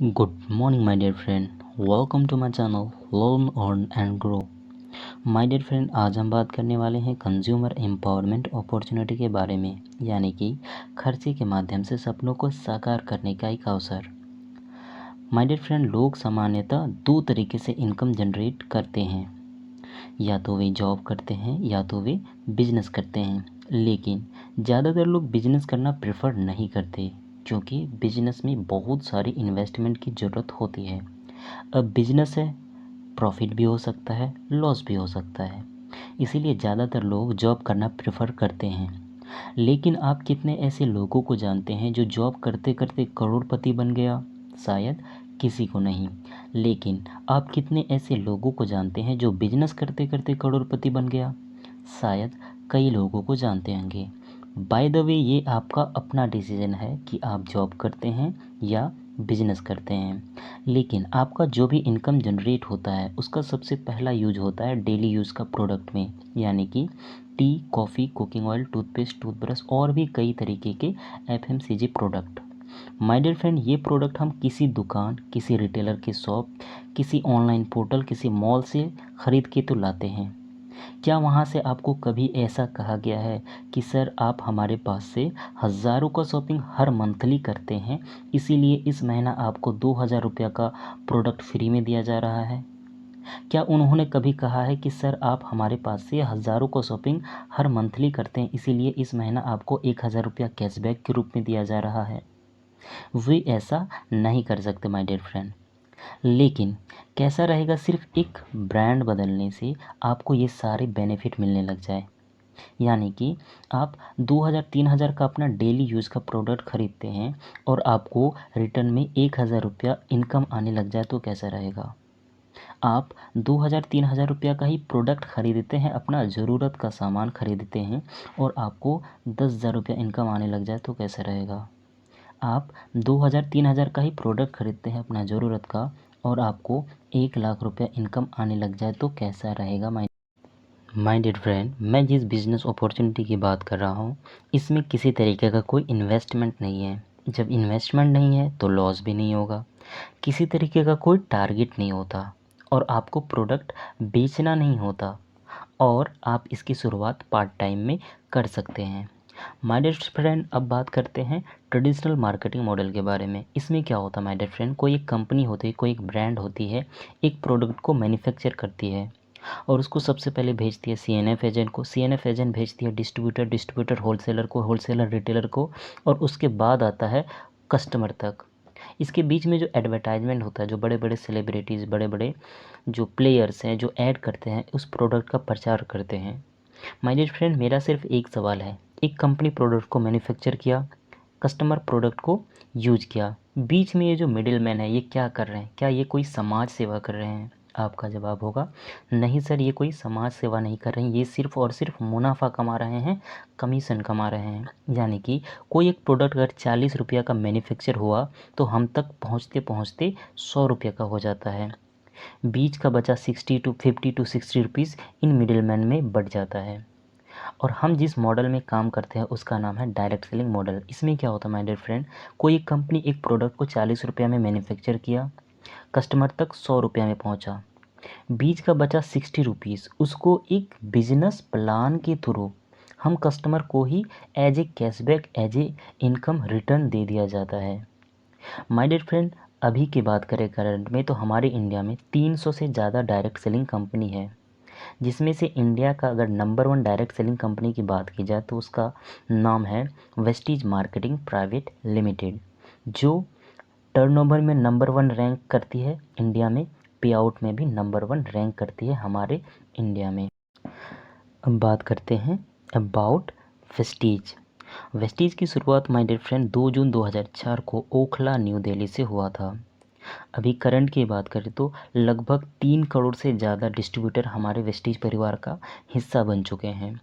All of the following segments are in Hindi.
Good morning, my dear friend. Welcome to my channel Learn, Earn and Grow. My dear friend, आज हम बात करने वाले हैं कंज्यूमर एम्पावरमेंट अपॉर्चुनिटी के बारे में, यानी कि खर्चे के माध्यम से सपनों को साकार करने का एक अवसर। माय डियर फ्रेंड, लोग सामान्यतः दो तरीके से इनकम जनरेट करते हैं, या तो वे जॉब करते हैं या तो वे बिजनेस करते हैं। लेकिन ज़्यादातर लोग बिजनेस करना प्रेफर नहीं करते, क्योंकि बिजनेस में बहुत सारी इन्वेस्टमेंट की ज़रूरत होती है। अब बिजनेस है, प्रॉफिट भी हो सकता है, लॉस भी हो सकता है, इसीलिए ज़्यादातर लोग जॉब करना प्रेफर करते हैं। लेकिन आप कितने ऐसे लोगों को जानते हैं जो जॉब करते करते करोड़पति बन गया? शायद किसी को नहीं। लेकिन आप कितने ऐसे लोगों को जानते हैं जो बिजनेस करते करते करोड़पति बन गया? शायद कई लोगों को जानते होंगे। बाय द वे, ये आपका अपना डिसीजन है कि आप जॉब करते हैं या बिजनेस करते हैं। लेकिन आपका जो भी इनकम जनरेट होता है उसका सबसे पहला यूज होता है डेली यूज़ का प्रोडक्ट में, यानी कि tea, coffee, cooking oil, toothpaste, toothbrush और भी कई तरीके के FMCG product. My dear friend, ये प्रोडक्ट हम किसी दुकान, किसी रिटेलर की शॉप, किसी ऑनलाइन पोर्टल, किसी मॉल से ख़रीद के तो लाते हैं। क्या वहाँ से आपको कभी ऐसा कहा गया है कि सर आप हमारे पास से हज़ारों का शॉपिंग हर मंथली करते हैं, इसीलिए इस महीना आपको 2000 रुपया का प्रोडक्ट फ्री में दिया जा रहा है? क्या उन्होंने कभी कहा है कि सर आप हमारे पास से हज़ारों को शॉपिंग हर मंथली करते हैं, इसीलिए इस महीना आपको 1000 रुपया कैशबैक के रूप में दिया जा रहा है? वे ऐसा नहीं कर सकते माय डियर फ्रेंड। लेकिन कैसा रहेगा सिर्फ एक ब्रांड बदलने से आपको ये सारे बेनिफिट मिलने लग जाए? यानी कि आप 2000-3000 का अपना डेली यूज़ का प्रोडक्ट ख़रीदते हैं और आपको रिटर्न में 1000 रुपया इनकम आने लग जाए तो कैसा रहेगा? आप 2000-3000 रुपया का ही प्रोडक्ट ख़रीदते हैं, अपना ज़रूरत का सामान ख़रीदते हैं और आपको 10,000 रुपया इनकम आने लग जाए तो कैसा रहेगा? आप 2000-3000 का ही प्रोडक्ट ख़रीदते हैं अपना ज़रूरत का और आपको 1,00,000 रुपया इनकम आने लग जाए तो कैसा रहेगा? माय डियर फ्रेंड, मैं जिस बिज़नेस अपॉर्चुनिटी की बात कर रहा हूँ, इसमें किसी तरीके का कोई इन्वेस्टमेंट नहीं है। जब इन्वेस्टमेंट नहीं है तो लॉस भी नहीं होगा, किसी तरीके का कोई टारगेट नहीं होता और आपको प्रोडक्ट बेचना नहीं होता, और आप इसकी शुरुआत पार्ट टाइम में कर सकते हैं। माय डियर फ्रेंड, अब बात करते हैं ट्रेडिशनल मार्केटिंग मॉडल के बारे में। इसमें क्या होता है माय डियर फ्रेंड, कोई एक कंपनी होती है, कोई एक ब्रांड होती है, एक प्रोडक्ट को मैन्युफैक्चर करती है और उसको सबसे पहले भेजती है सीएनएफ एजेंट को, सीएनएफ एजेंट भेजती है डिस्ट्रीब्यूटर, डिस्ट्रीब्यूटर होलसेलर को, होलसेलर रिटेलर को, और उसके बाद आता है कस्टमर तक। इसके बीच में जो एडवर्टाइजमेंट होता है, जो बड़े बड़े सेलिब्रिटीज़, बड़े बड़े जो प्लेयर्स हैं जो ऐड करते हैं, उस प्रोडक्ट का प्रचार करते हैं। माय डियर फ्रेंड, मेरा सिर्फ एक सवाल है। एक कंपनी प्रोडक्ट को मैन्युफैक्चर किया, कस्टमर प्रोडक्ट को यूज किया, बीच में ये जो मिडिल मैन है ये क्या कर रहे हैं? क्या ये कोई समाज सेवा कर रहे हैं? आपका जवाब होगा नहीं सर, ये कोई समाज सेवा नहीं कर रहे हैं, ये सिर्फ़ और सिर्फ मुनाफा कमा रहे हैं, कमीशन कमा रहे हैं। यानी कि कोई एक प्रोडक्ट अगर 40 रुपया का मैन्युफैक्चर हुआ तो हम तक पहुँचते पहुँचते 100 रुपये का हो जाता है। बीच का बचा 50 to 60 rupees in middle man में बढ़ जाता है। और हम जिस मॉडल में काम करते हैं उसका नाम है डायरेक्ट सेलिंग मॉडल। इसमें क्या होता है माय डियर फ्रेंड, कोई एक कंपनी एक प्रोडक्ट को 40 रुपया में मैन्युफैक्चर किया, कस्टमर तक 100 रुपया में पहुंचा, बीच का बचा 60 रुपीज़, उसको एक बिजनेस प्लान के थ्रू हम कस्टमर को ही as a cashback, as a income return दे दिया जाता है। माय डियर फ्रेंड, अभी की बात करें करंट में, तो हमारे इंडिया में 300 से ज़्यादा डायरेक्ट सेलिंग कंपनी है, जिसमें से इंडिया का अगर नंबर 1 डायरेक्ट सेलिंग कंपनी की बात की जाए तो उसका नाम है वेस्टीज मार्केटिंग प्राइवेट लिमिटेड, जो टर्नओवर में नंबर 1 रैंक करती है इंडिया में, पे आउट में भी नंबर 1 रैंक करती है हमारे इंडिया में। अब बात करते हैं अबाउट वेस्टीज। वेस्टीज की शुरुआत माय डियर फ्रेंड 2 जून 2004 को ओखला, न्यू दिल्ली से हुआ था। अभी करंट की बात करें तो लगभग 3 करोड़ से ज़्यादा डिस्ट्रीब्यूटर हमारे वेस्टीज परिवार का हिस्सा बन चुके हैं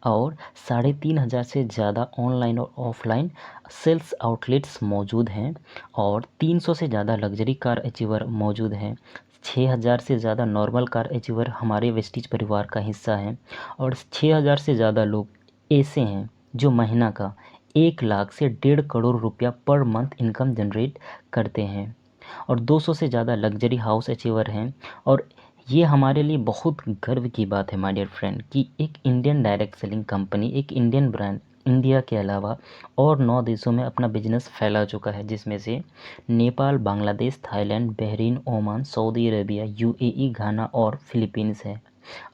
और 3,500 से ज़्यादा ऑनलाइन और ऑफलाइन सेल्स आउटलेट्स मौजूद हैं और 300 से ज़्यादा लग्जरी कार अचीवर मौजूद हैं। 6,000 से ज़्यादा नॉर्मल कार अचीवर हमारे वेस्टीज परिवार का हिस्सा हैं और 6,000 से ज़्यादा लोग ऐसे हैं जो महीना का 1 लाख से 1.5 करोड़ रुपया पर मंथ इनकम जनरेट करते हैं। और 200 से ज़्यादा लग्जरी हाउस अचीवर हैं। और ये हमारे लिए बहुत गर्व की बात है माय डियर फ्रेंड कि एक इंडियन डायरेक्ट सेलिंग कंपनी, एक इंडियन ब्रांड इंडिया के अलावा और 9 देशों में अपना बिजनेस फैला चुका है, जिसमें से Nepal, Bangladesh, Thailand, Bahrain, Oman, Saudi Arabia, UAE, Ghana और फिलीपींस है।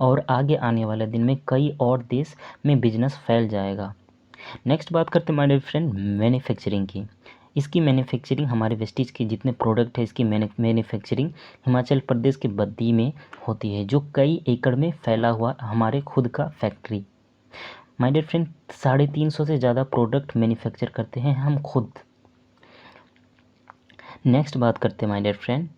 और आगे आने वाले दिन में कई और देश में बिजनेस फैल जाएगा। नेक्स्ट बात करते हैं माय डियर फ्रेंड मैन्युफैक्चरिंग की। इसकी मैन्युफैक्चरिंग, हमारे वेस्टीज के जितने प्रोडक्ट है इसकी मैन्युफैक्चरिंग हिमाचल प्रदेश के बद्दी में होती है, जो कई एकड़ में फैला हुआ हमारे खुद का फैक्ट्री। माय डियर फ्रेंड 350 से ज़्यादा प्रोडक्ट मैन्युफैक्चर करते हैं हम खुद। नेक्स्ट बात करते हैं my dear friend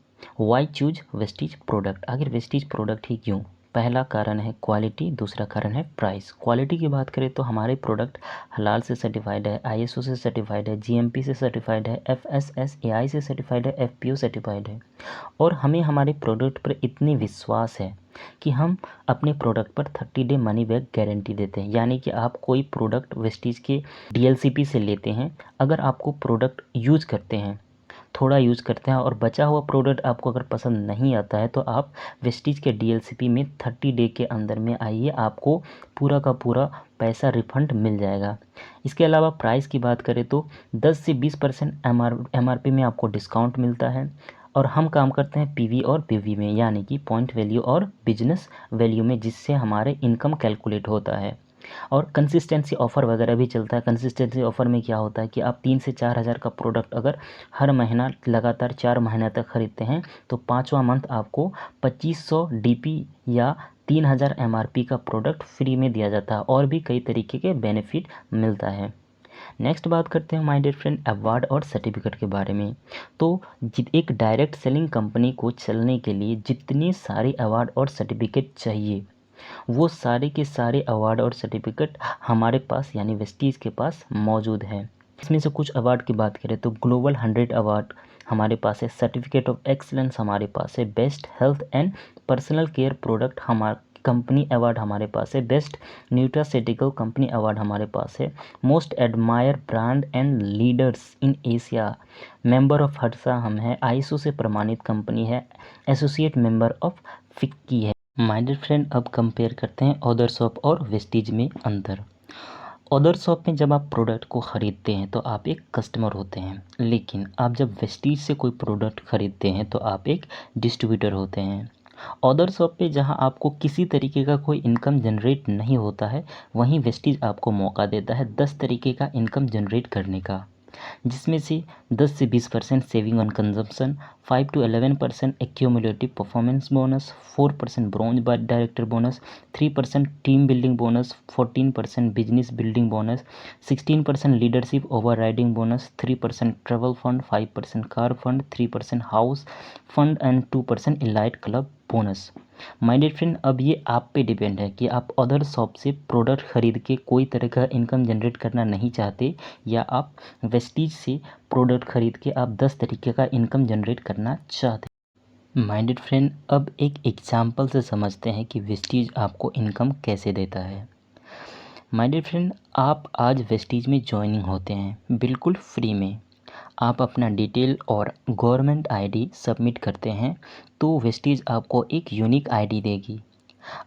why choose Vestige product. आखिर वेस्टीज प्रोडक्ट ही क्यों? पहला कारण है क्वालिटी, दूसरा कारण है प्राइस। क्वालिटी की बात करें तो हमारे प्रोडक्ट हलाल से सर्टिफाइड है, आईएसओ से सर्टिफाइड है, जीएमपी से सर्टिफाइड है, एफएसएसएआई से सर्टिफाइड है, एफपीओ सर्टिफाइड है। और हमें हमारे प्रोडक्ट पर इतनी विश्वास है कि हम अपने प्रोडक्ट पर 30 डे मनी बैक गारंटी देते हैं। यानी कि आप कोई प्रोडक्ट वेस्टीज के डीएलसीपी से लेते हैं, अगर आपको प्रोडक्ट यूज करते हैं, थोड़ा यूज़ करते हैं और बचा हुआ प्रोडक्ट आपको अगर पसंद नहीं आता है, तो आप वेस्टीज के डीएलसीपी में 30 डे के अंदर में आइए, आपको पूरा का पूरा पैसा रिफंड मिल जाएगा। इसके अलावा प्राइस की बात करें तो 10 से 20% एमआरपी में आपको डिस्काउंट मिलता है। और हम काम करते हैं पीवी और पीवी में, यानी कि पॉइंट वैल्यू और बिजनेस वैल्यू में, जिससे हमारे इनकम कैलकुलेट होता है। और कंसिस्टेंसी ऑफ़र वगैरह भी चलता है। कंसिस्टेंसी ऑफ़र में क्या होता है कि आप 3 से 4 हज़ार का प्रोडक्ट अगर हर महीना लगातार 4 महीने तक ख़रीदते हैं, तो 5वां मंथ आपको 2500 डीपी या 3000 एमआरपी का प्रोडक्ट फ्री में दिया जाता है। और भी कई तरीके के बेनिफिट मिलता है। नेक्स्ट बात करते हैं माय डियर फ्रेंड अवार्ड और सर्टिफिकेट के बारे में। तो एक डायरेक्ट सेलिंग कंपनी को चलने के लिए जितने सारे अवार्ड और सर्टिफिकेट चाहिए, वो सारे के सारे अवार्ड और सर्टिफिकेट हमारे पास यानी वेस्टीज के पास मौजूद है। इसमें से कुछ अवार्ड की बात करें तो ग्लोबल 100 अवार्ड हमारे पास है, सर्टिफिकेट ऑफ एक्सीलेंस हमारे पास है, best health and personal care product हमारे कंपनी अवार्ड हमारे पास है, बेस्ट न्यूट्रासेटिकल कंपनी अवार्ड हमारे पास है, most admire brand and leaders in Asia, member of हर्सा हम है, आईएसओ से प्रमाणित कंपनी है, एसोसिएट मेंबर ऑफ फिक्की है। माय डियर फ्रेंड अब कंपेयर करते हैं अदर शॉप और वेस्टीज में अंतर। अदर शॉप में जब आप प्रोडक्ट को ख़रीदते हैं तो आप एक कस्टमर होते हैं, लेकिन आप जब वेस्टीज से कोई प्रोडक्ट ख़रीदते हैं तो आप एक डिस्ट्रीब्यूटर होते हैं। अदर शॉप पे जहां आपको किसी तरीके का कोई इनकम जनरेट नहीं होता है, वहीं वेस्टीज आपको मौका देता है 10 तरीके का इनकम जनरेट करने का, जिसमें से 10 से 20% saving on consumption, 5 to 11% accumulative performance bonus, 4% bronze director bonus, 3% team building bonus, 14% business building bonus, 16% leadership overriding bonus, 3% travel fund, 5% car fund, 3% house fund and 2% elite club bonus. My dear friend अब ये आप पे डिपेंड है कि आप अदर शॉप से प्रोडक्ट ख़रीद के कोई तरह का इनकम जनरेट करना नहीं चाहते, या आप वेस्टीज से प्रोडक्ट ख़रीद के आप 10 तरीके का इनकम जनरेट करना चाहते हैं। माय डियर फ्रेंड अब एक एग्जांपल से समझते हैं कि वेस्टीज आपको इनकम कैसे देता है। माय डियर फ्रेंड आप आज वेस्टीज में ज्वाइनिंग होते हैं बिल्कुल फ्री में। आप अपना डिटेल और गवर्नमेंट आईडी सबमिट करते हैं, तो वेस्टीज आपको एक यूनिक आईडी देगी।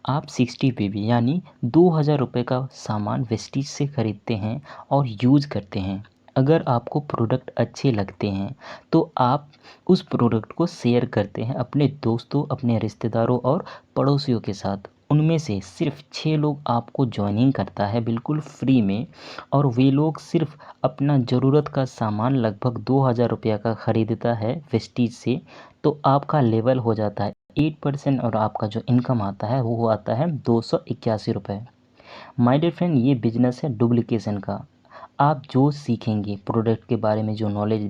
आप 60 पीबी यानी 2000 रुपये का सामान वेस्टीज से ख़रीदते हैं और यूज़ करते हैं। अगर आपको प्रोडक्ट अच्छे लगते हैं तो आप उस प्रोडक्ट को शेयर करते हैं अपने दोस्तों, अपने रिश्तेदारों और पड़ोसियों के साथ। उनमें से सिर्फ 6 लोग आपको ज्वाइनिंग करता है बिल्कुल फ्री में, और वे लोग सिर्फ अपना ज़रूरत का सामान लगभग 2000 रुपया का ख़रीदता है वेस्टीज से, तो आपका लेवल हो जाता है 8% और आपका जो इनकम आता है वो आता है 281 रुपये। माय डियर फ्रेंड ये बिजनेस है डुप्लीकेशन का। आप जो सीखेंगे प्रोडक्ट के बारे में, जो नॉलेज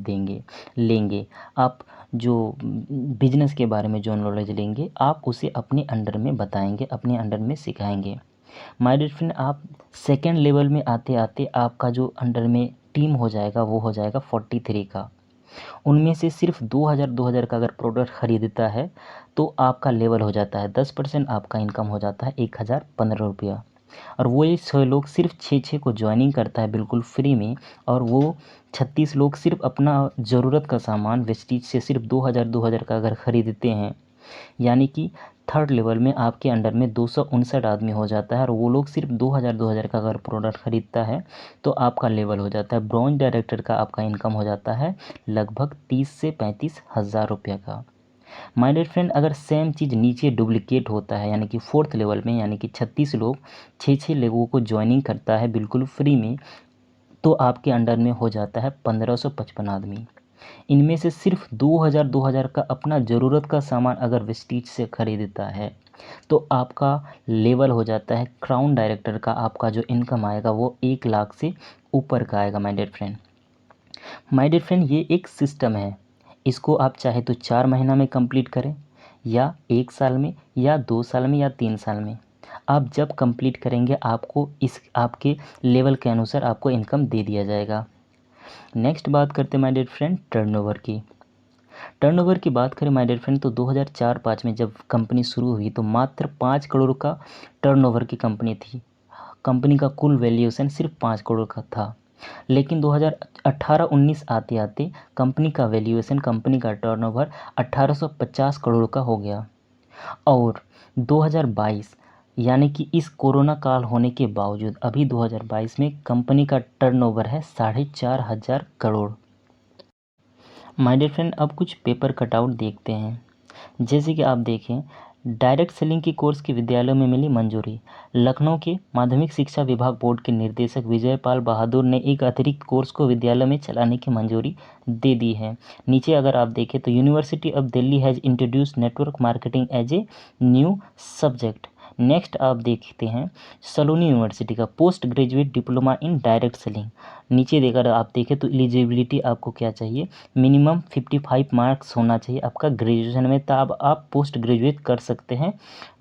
लेंगे, आप जो बिजनेस के बारे में जो नॉलेज लेंगे, आप उसे अपने अंडर में बताएंगे, अपने अंडर में सिखाएंगे। माय डियर फ्रेंड आप सेकेंड लेवल में आते आते आपका जो अंडर में टीम हो जाएगा वो हो जाएगा 43 का। उनमें से सिर्फ 2000 का अगर प्रोडक्ट ख़रीदता है तो आपका लेवल हो जाता है 10%, आपका इनकम हो जाता है 1015 रुपया। और वो ये 6 लोग सिर्फ 6 को ज्वाइनिंग करता है बिल्कुल फ्री में, और वो 36 लोग सिर्फ अपना ज़रूरत का सामान वेस्टीज से सिर्फ 2000 का अगर ख़रीदते हैं, यानी कि थर्ड लेवल में आपके अंडर में 259 आदमी हो जाता है, और वो लोग सिर्फ 2000 का अगर प्रोडक्ट ख़रीदता है तो आपका लेवल हो जाता है। ब्रॉन्ज डायरेक्टर का आपका इनकम हो जाता है लगभग 30 से 35 हज़ार रुपये का। माय डियर फ्रेंड, अगर सेम चीज़ नीचे डुप्लीकेट होता है, यानी कि फोर्थ लेवल में, यानी कि 36 लोग 6 लोगों को ज्वाइनिंग करता है बिल्कुल फ्री में, तो आपके अंडर में हो जाता है 1555 आदमी। इनमें से सिर्फ 2000 का अपना ज़रूरत का सामान अगर वेस्टीज से ख़रीदता है तो आपका लेवल हो जाता है क्राउन डायरेक्टर का। आपका जो इनकम आएगा वो 1 लाख से ऊपर का आएगा my dear friend. My dear friend, ये एक सिस्टम है। इसको आप चाहे तो 4 महीना में कंप्लीट करें, या 1 साल में, या 2 साल में, या 3 साल में। आप जब कंप्लीट करेंगे आपको इस आपके लेवल के अनुसार आपको इनकम दे दिया जाएगा। नेक्स्ट बात करते हैं माय डियर फ्रेंड टर्नओवर की। टर्नओवर की बात करें माय डियर फ्रेंड तो 2004-5 में जब कंपनी शुरू हुई तो मात्र 5 करोड़ का टर्नओवर की कंपनी थी। कंपनी का कुल वैल्यूएशन सिर्फ 5 करोड़ का था। लेकिन 2018-19 आते आते कंपनी का वैल्यूएशन, कंपनी का टर्नओवर 1850 करोड़ का हो गया। और 2022 यानी कि इस कोरोना काल होने के बावजूद अभी 2022 में कंपनी का टर्नओवर है 4500 करोड़। माय डियर फ्रेंड, अब कुछ पेपर कटआउट देखते हैं। जैसे कि आप देखें, डायरेक्ट सेलिंग की कोर्स की विद्यालयों में मिली मंजूरी। लखनऊ के माध्यमिक शिक्षा विभाग बोर्ड के निर्देशक विजयपाल बहादुर ने एक अतिरिक्त कोर्स को विद्यालय में चलाने की मंजूरी दे दी है। नीचे अगर आप देखें तो university of Delhi has introduce network marketing as a new subject. Next आप देखते हैं सलोनी यूनिवर्सिटी का post graduate diploma in direct selling. नीचे देकर आप देखें तो एलिजिबिलिटी आपको क्या चाहिए, मिनिमम 55 मार्क्स होना चाहिए आपका ग्रेजुएशन में, तब आप पोस्ट ग्रेजुएट कर सकते हैं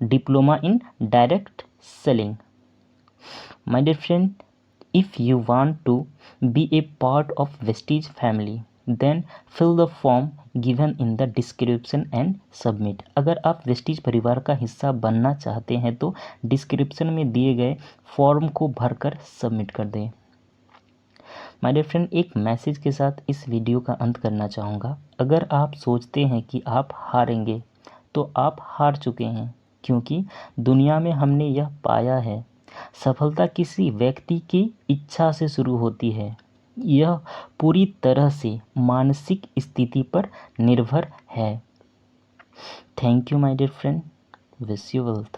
diploma in direct selling. My dear friend, if you want to be a part of Vestige family then fill the form given in the description and submit. अगर आप वेस्टीज परिवार का हिस्सा बनना चाहते हैं तो डिस्क्रिप्शन में दिए गए फॉर्म को भरकर सबमिट कर दें। माय डियर फ्रेंड, एक मैसेज के साथ इस वीडियो का अंत करना चाहूँगा। अगर आप सोचते हैं कि आप हारेंगे तो आप हार चुके हैं, क्योंकि दुनिया में हमने यह पाया है, सफलता किसी व्यक्ति की इच्छा से शुरू होती है। यह पूरी तरह से मानसिक स्थिति पर निर्भर है। Thank you my dear friend, wish you wealth.